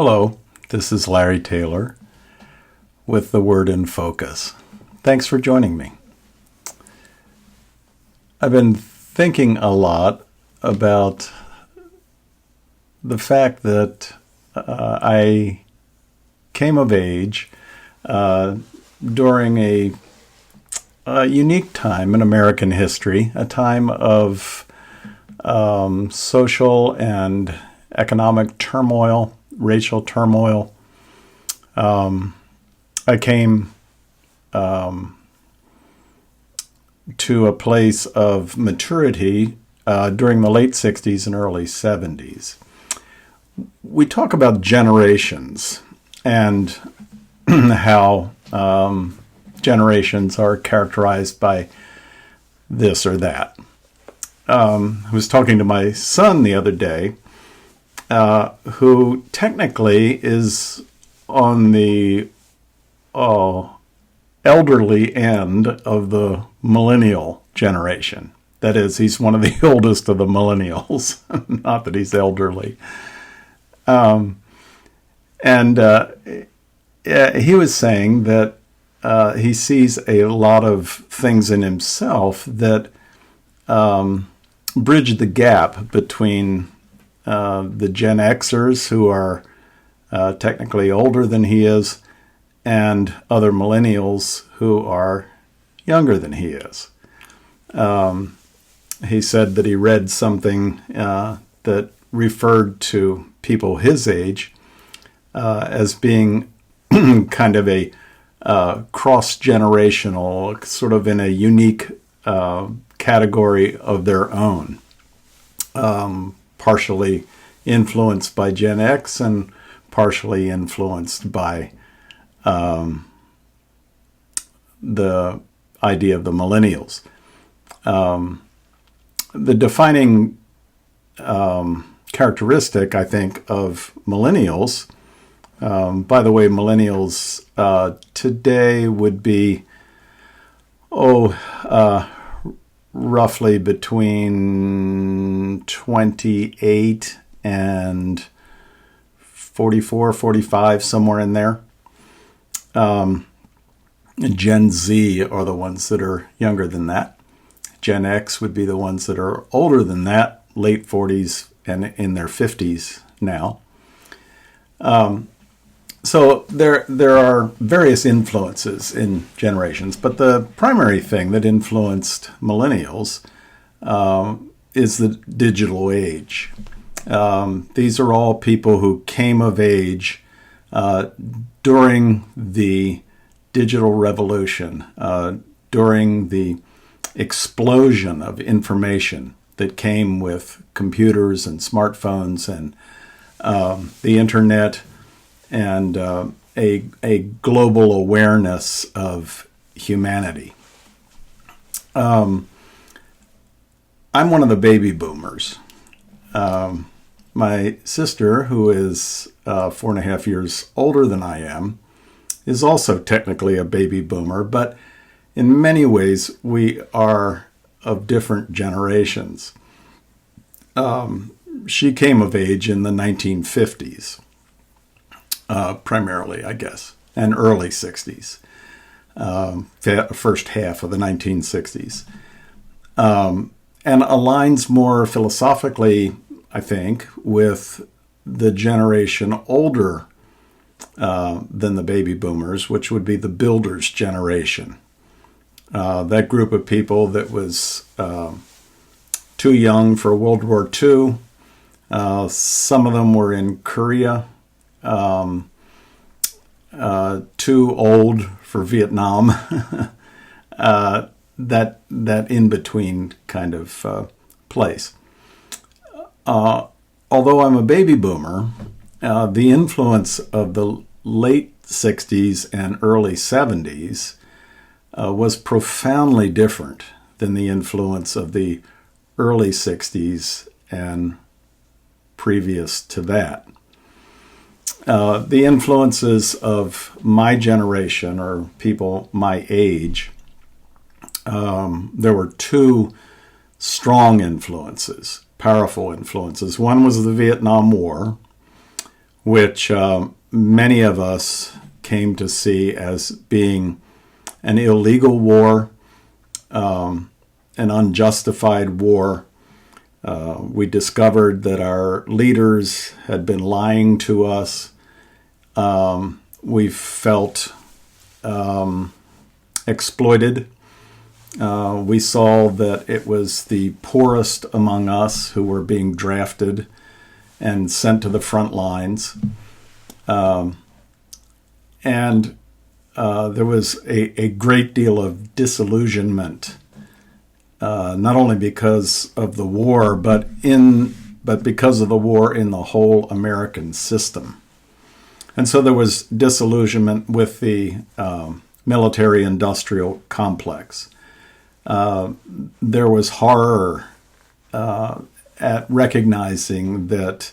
Hello, this is Larry Taylor with The Word in Focus. Thanks for joining me. I've been thinking a lot about the fact that I came of age during a unique time in American history, a time of social and economic turmoil, racial turmoil. I came to a place of maturity during the late 60s and early 70s. We talk about generations and how generations are characterized by this or that. I was talking to my son the other day, who technically is on the elderly end of the millennial generation. That is, he's one of the oldest of the millennials. Not that he's elderly. He was saying that he sees a lot of things in himself that bridge the gap between the Gen Xers, who are technically older than he is, and other millennials who are younger than he is. He said that he read something that referred to people his age as being kind of a cross-generational, sort of in a unique category of their own, partially influenced by Gen X and partially influenced by the idea of the millennials. The defining characteristic, I think, of millennials, by the way, millennials today would be, roughly between 28 and 44, 45, somewhere in there. Gen Z are the ones that are younger than that. Gen X would be the ones that are older than that, late 40s and in their 50s now. So there are various influences in generations, but the primary thing that influenced millennials is the digital age. These are all people who came of age during the digital revolution, during the explosion of information that came with computers and smartphones and the internet, and a global awareness of humanity. I'm one of the baby boomers. My sister, who is 4.5 years older than I am, is also technically a baby boomer, but in many ways we are of different generations. She came of age in the 1950s. Primarily, I guess, and early 60s, first half of the 1960s, and aligns more philosophically, I think, with the generation older than the baby boomers, which would be the builders' generation. That group of people that was too young for World War II. Some of them were in Korea. Too old for Vietnam, that in-between kind of place. Although I'm a baby boomer, the influence of the late 60s and early 70s was profoundly different than the influence of the early 60s and previous to that. The influences of my generation, or people my age, there were two strong influences, powerful influences. One was the Vietnam War, which many of us came to see as being an illegal war, an unjustified war. We discovered that our leaders had been lying to us. We felt exploited. We saw that it was the poorest among us who were being drafted and sent to the front lines. And there was a great deal of disillusionment, not only because of the war, but because of the war in the whole American system. And so there was disillusionment with the military-industrial complex. There was horror at recognizing that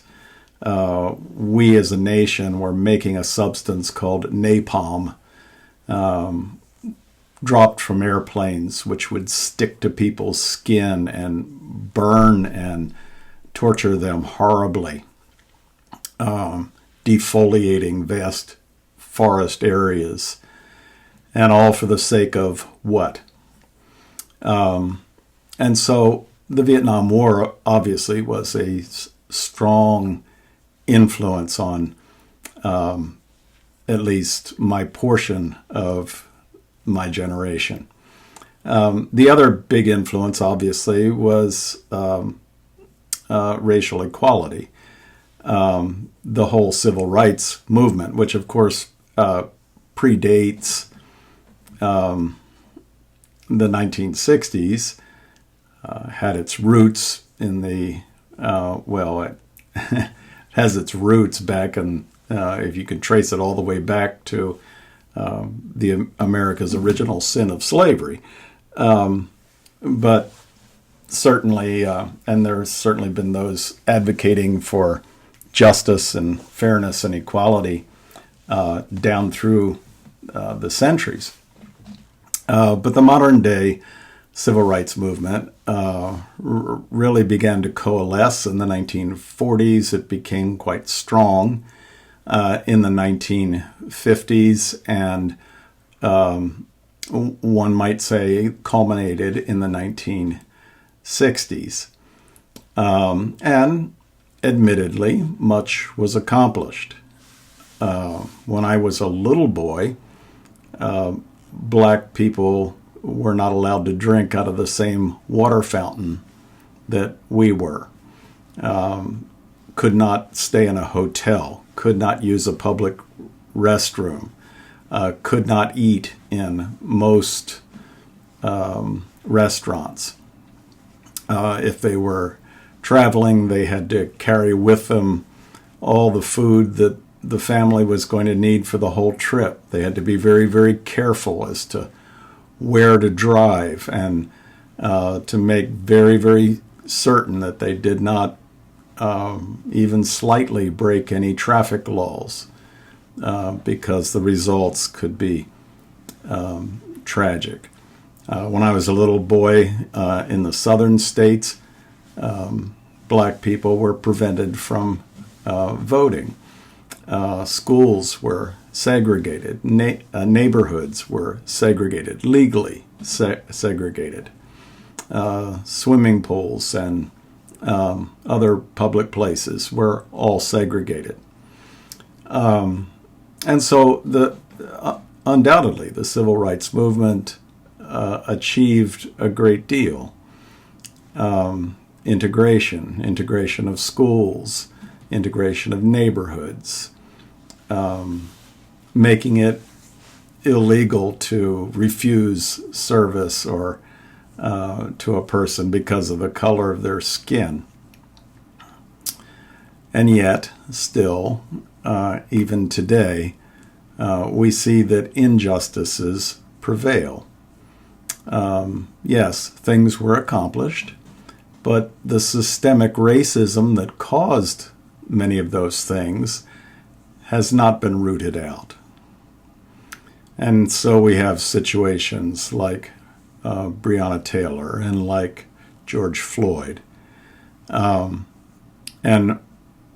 we as a nation were making a substance called napalm, dropped from airplanes, which would stick to people's skin and burn and torture them horribly, defoliating vast forest areas, and all for the sake of what? And so the Vietnam War obviously was a strong influence on at least my portion of my generation. The other big influence, obviously, was racial equality. The whole civil rights movement, which of course predates the 1960s, had its roots in the, it has its roots back in, if you can trace it all the way back to the America's original sin of slavery. But certainly, and there's certainly been those advocating for justice and fairness and equality down through the centuries. But the modern day civil rights movement really began to coalesce in the 1940s. It became quite strong in the 1950s, and one might say culminated in the 1960s. And admittedly, much was accomplished. When I was a little boy, black people were not allowed to drink out of the same water fountain that we were. Could not stay in a hotel, could not use a public restroom, could not eat in most restaurants. If they were traveling, they had to carry with them all the food that the family was going to need for the whole trip. They had to be very, very careful as to where to drive and to make very, very certain that they did not even slightly break any traffic laws, because the results could be tragic. When I was a little boy in the southern states, black people were prevented from voting. Schools were segregated. Neighborhoods were segregated, legally segregated. Swimming pools and other public places were all segregated. And so undoubtedly the civil rights movement achieved a great deal. Integration of schools, integration of neighborhoods, making it illegal to refuse service or to a person because of the color of their skin. And yet, still, even today, we see that injustices prevail. Yes, things were accomplished, but the systemic racism that caused many of those things has not been rooted out. And so we have situations like Breonna Taylor and like George Floyd. And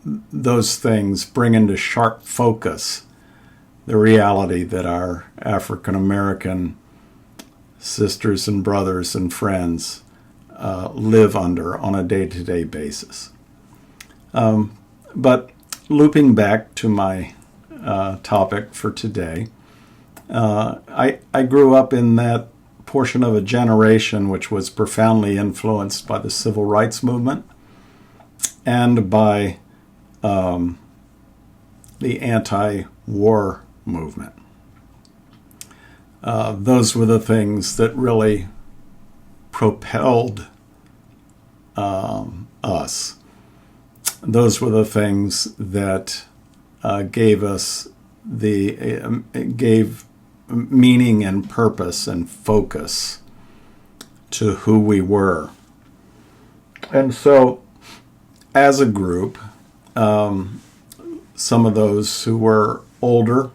those things bring into sharp focus the reality that our African American sisters and brothers and friends live under on a day-to-day basis. But looping back to my topic for today, I grew up in that portion of a generation which was profoundly influenced by the civil rights movement and by the anti-war movement. Those were the things that really propelled us. Those were the things that gave us gave meaning and purpose and focus to who we were. And so, as a group, some of those who were older,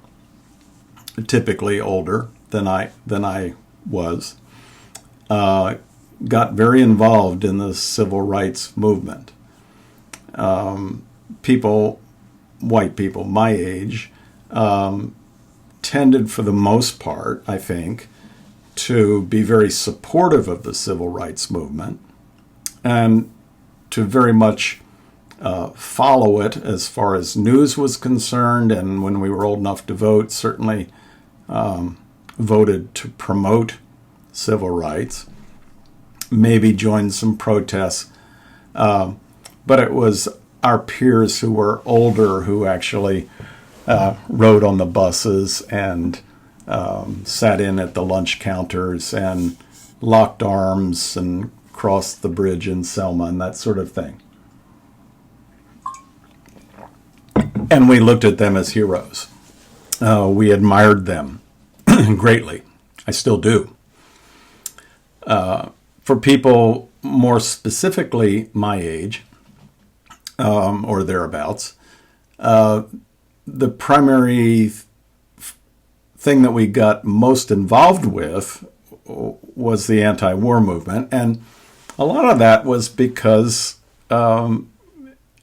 typically older than I was, got very involved in the civil rights movement. White people my age, tended for the most part, I think, to be very supportive of the civil rights movement and to very much follow it as far as news was concerned, and when we were old enough to vote, certainly voted to promote civil rights, maybe joined some protests, but it was our peers who were older who actually rode on the buses and sat in at the lunch counters and locked arms and crossed the bridge in Selma and that sort of thing. And we looked at them as heroes. We admired them greatly. I still do. For people more specifically my age, or thereabouts, the primary thing that we got most involved with was the anti-war movement. And a lot of that was because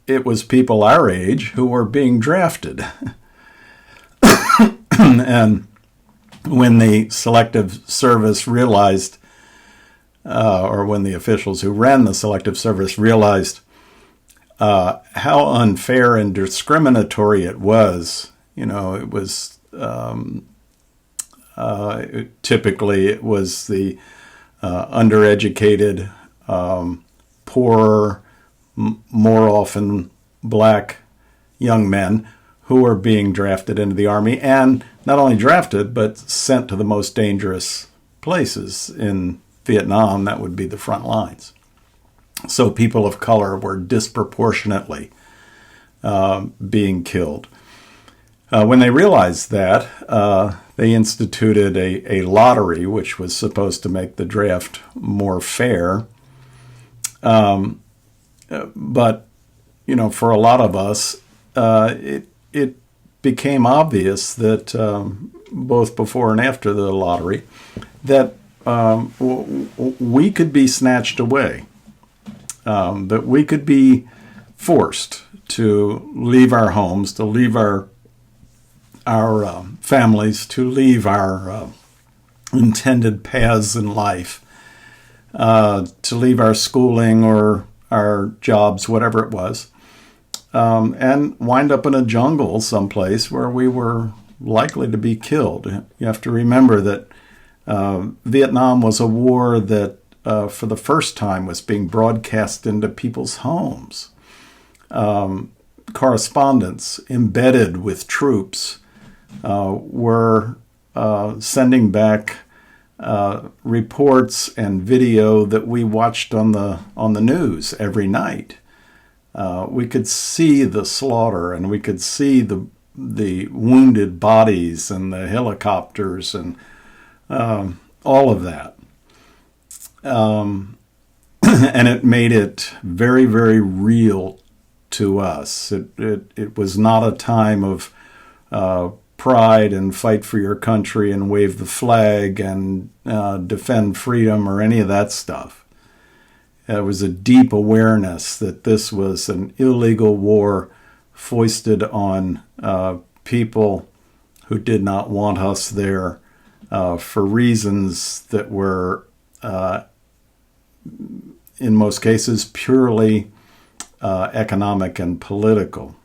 it was people our age who were being drafted. And when the Selective Service realized, or when the officials who ran the Selective Service realized how unfair and discriminatory it was, it was typically it was the undereducated, poor, more often black young men who were being drafted into the Army, and not only drafted, but sent to the most dangerous places in Vietnam. That would be the front lines. So people of color were disproportionately being killed. When they realized that, they instituted a lottery, which was supposed to make the draft more fair. But, for a lot of us, it became obvious that both before and after the lottery, that we could be snatched away, that we could be forced to leave our homes, to leave our families, to leave our intended paths in life, to leave our schooling or our jobs, whatever it was, and wind up in a jungle someplace where we were likely to be killed. You have to remember that Vietnam was a war that, for the first time, was being broadcast into people's homes. Correspondents embedded with troops were sending back reports and video that we watched on the news every night. We could see the slaughter, and we could see the wounded bodies and the helicopters and all of that. And it made it very, very real to us. It was not a time of pride and fight for your country and wave the flag and defend freedom or any of that stuff. It was a deep awareness that this was an illegal war foisted on people who did not want us there for reasons that were, in most cases, purely economic and political.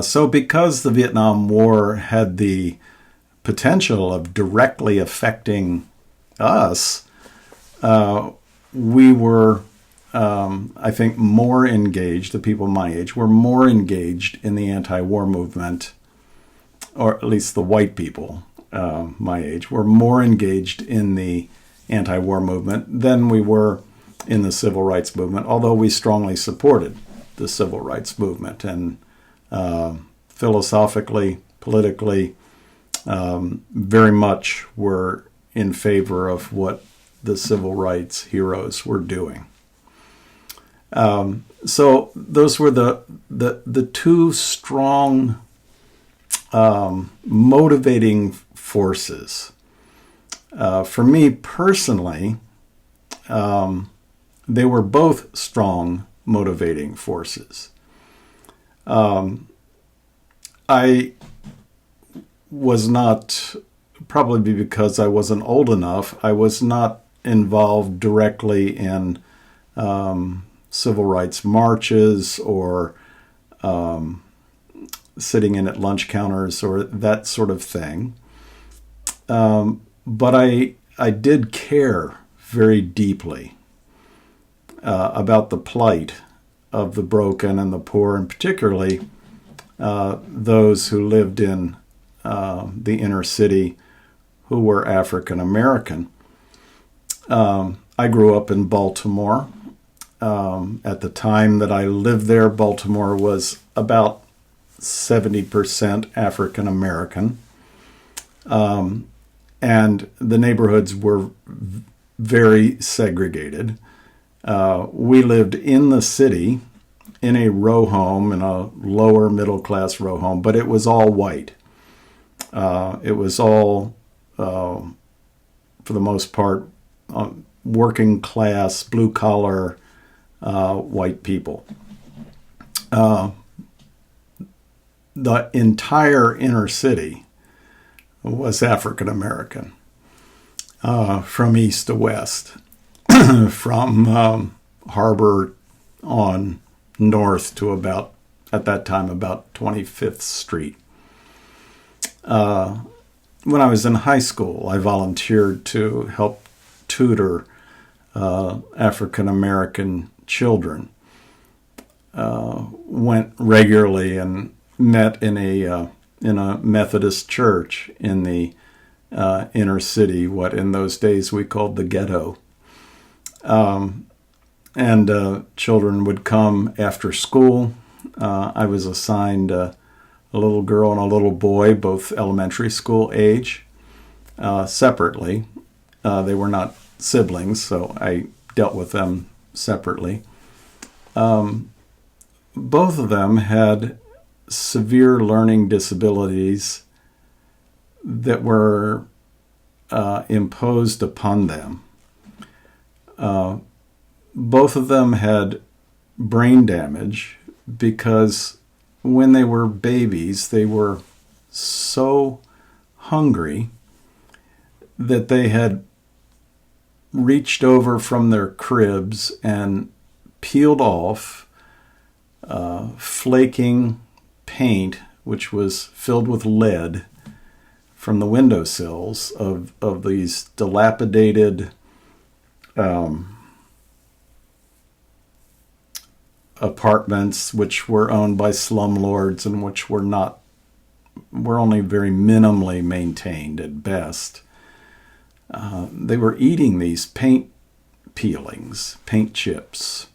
So because the Vietnam War had the potential of directly affecting us, we were, I think, more engaged, the people my age were more engaged in the anti-war movement, or at least the white people my age were more engaged in the anti-war movement than we were in the civil rights movement, although we strongly supported the civil rights movement and philosophically, politically, very much were in favor of what the civil rights heroes were doing. So those were the two strong motivating forces. For me personally, they were both strong motivating forces. I was not, probably because I wasn't old enough, I was not involved directly in civil rights marches or sitting in at lunch counters or that sort of thing. But I did care very deeply about the plight of the broken and the poor, and particularly those who lived in the inner city who were African American. I grew up in Baltimore. At the time that I lived there, Baltimore was about 70% African American. And the neighborhoods were very segregated. We lived in the city in a row home, in a lower middle class row home, but it was all white. It was all, for the most part, working class, blue collar, white people. The entire inner city was African American, from east to west, from Harbor on north to about, at that time, about 25th Street. When I was in high school, I volunteered to help tutor African American children. Went regularly and met in a Methodist church in the inner city, what in those days we called the ghetto. And children would come after school. I was assigned a little girl and a little boy, both elementary school age, separately. They were not siblings, so I dealt with them separately. Both of them had severe learning disabilities that were imposed upon them. Both of them had brain damage because when they were babies, they were so hungry that they had reached over from their cribs and peeled off flaking paint, which was filled with lead, from the windowsills of these dilapidated apartments, which were owned by slumlords and which were only very minimally maintained at best. They were eating these paint peelings, paint chips,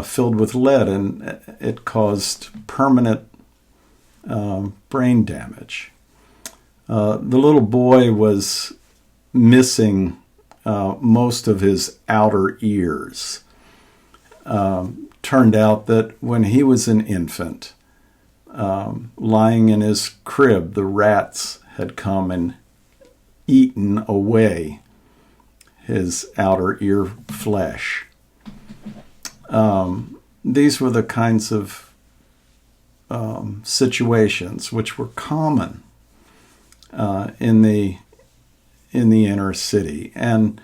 filled with lead, and it caused permanent brain damage. The little boy was missing most of his outer ears. Turned out that when he was an infant, lying in his crib, the rats had come and eaten away his outer ear flesh. These were the kinds of situations which were common in the inner city. And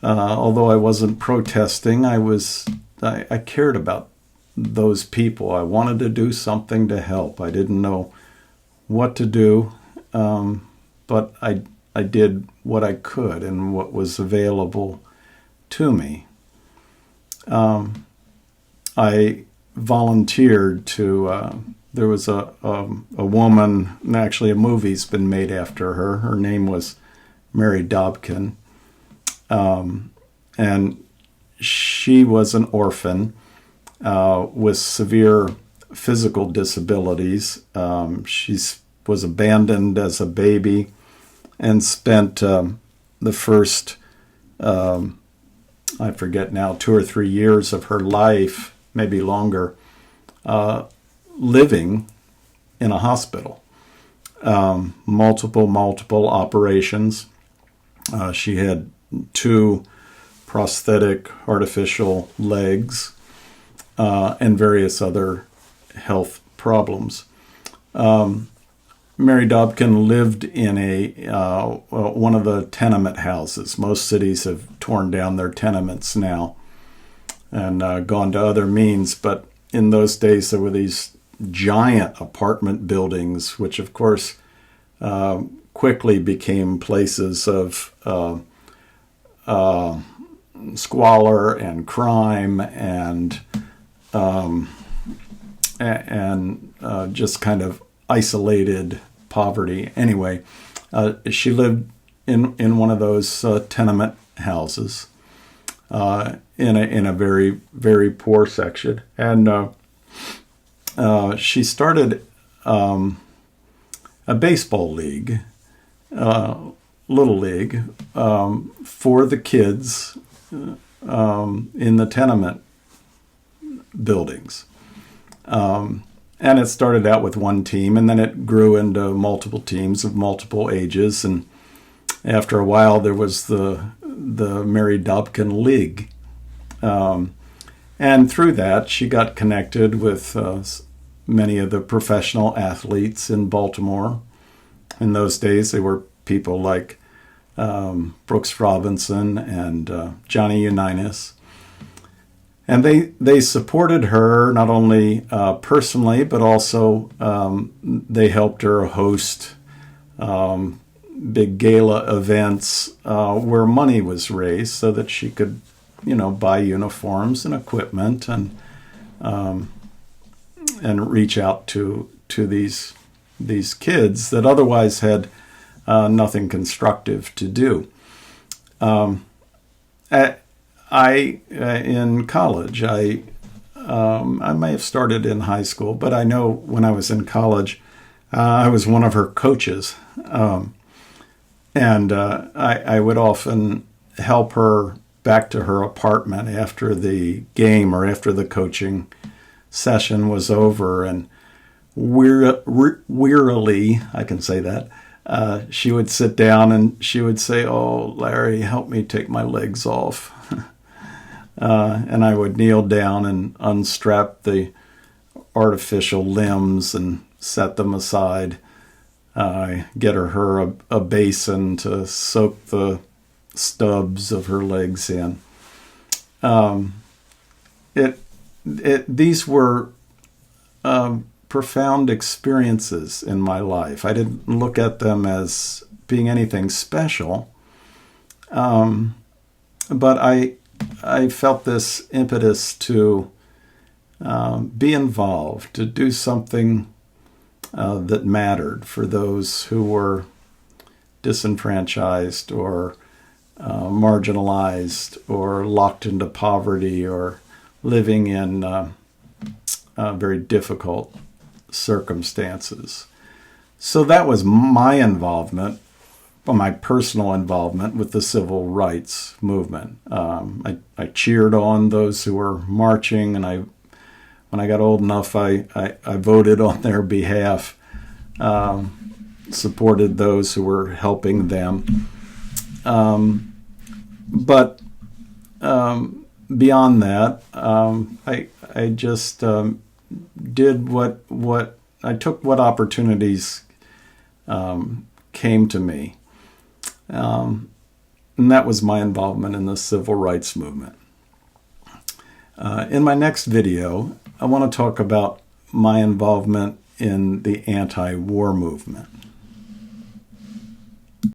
although I wasn't protesting, I cared about those people. I wanted to do something to help. I didn't know what to do, but I did what I could and what was available to me. I volunteered to. There was a woman, and actually a movie's been made after her. Her name was Mary Dobkin, and she was an orphan with severe physical disabilities. She was abandoned as a baby and spent the first, I forget now, 2 or 3 years of her life, maybe longer, living in a hospital. Multiple operations. She had 2 prosthetic artificial legs and various other health problems. Mary Dobkin lived in one of the tenement houses. Most cities have torn down their tenements now and gone to other means, but in those days there were these giant apartment buildings, which of course quickly became places of squalor and crime and just kind of isolated poverty. Anyway, she lived in one of those tenement houses in a very, very poor section, and she started a baseball league, little league, for the kids in the tenement buildings. And it started out with one team, and then it grew into multiple teams of multiple ages. And after a while, there was the Mary Dobkin League. And through that, she got connected with many of the professional athletes in Baltimore. In those days, they were people like Brooks Robinson and Johnny Unitas. And they supported her not only personally, but also they helped her host big gala events where money was raised so that she could, buy uniforms and equipment and reach out to these kids that otherwise had nothing constructive to do. In college, I may have started in high school, but I know when I was in college, I was one of her coaches. And I would often help her back to her apartment after the game or after the coaching session was over. And wearily, I can say that, she would sit down and she would say, "Oh, Larry, help me take my legs off." And I would kneel down and unstrap the artificial limbs and set them aside. Get her a basin to soak the stubs of her legs in. These were profound experiences in my life. I didn't look at them as being anything special, but I felt this impetus to be involved, to do something that mattered for those who were disenfranchised or marginalized or locked into poverty or living in very difficult circumstances. So that was my involvement, my personal involvement with the civil rights movement. I cheered on those who were marching, and when I got old enough, I voted on their behalf, supported those who were helping them. But beyond that, I just did what I took what opportunities came to me. And that was my involvement in the civil rights movement. In my next video, I want to talk about my involvement in the anti-war movement.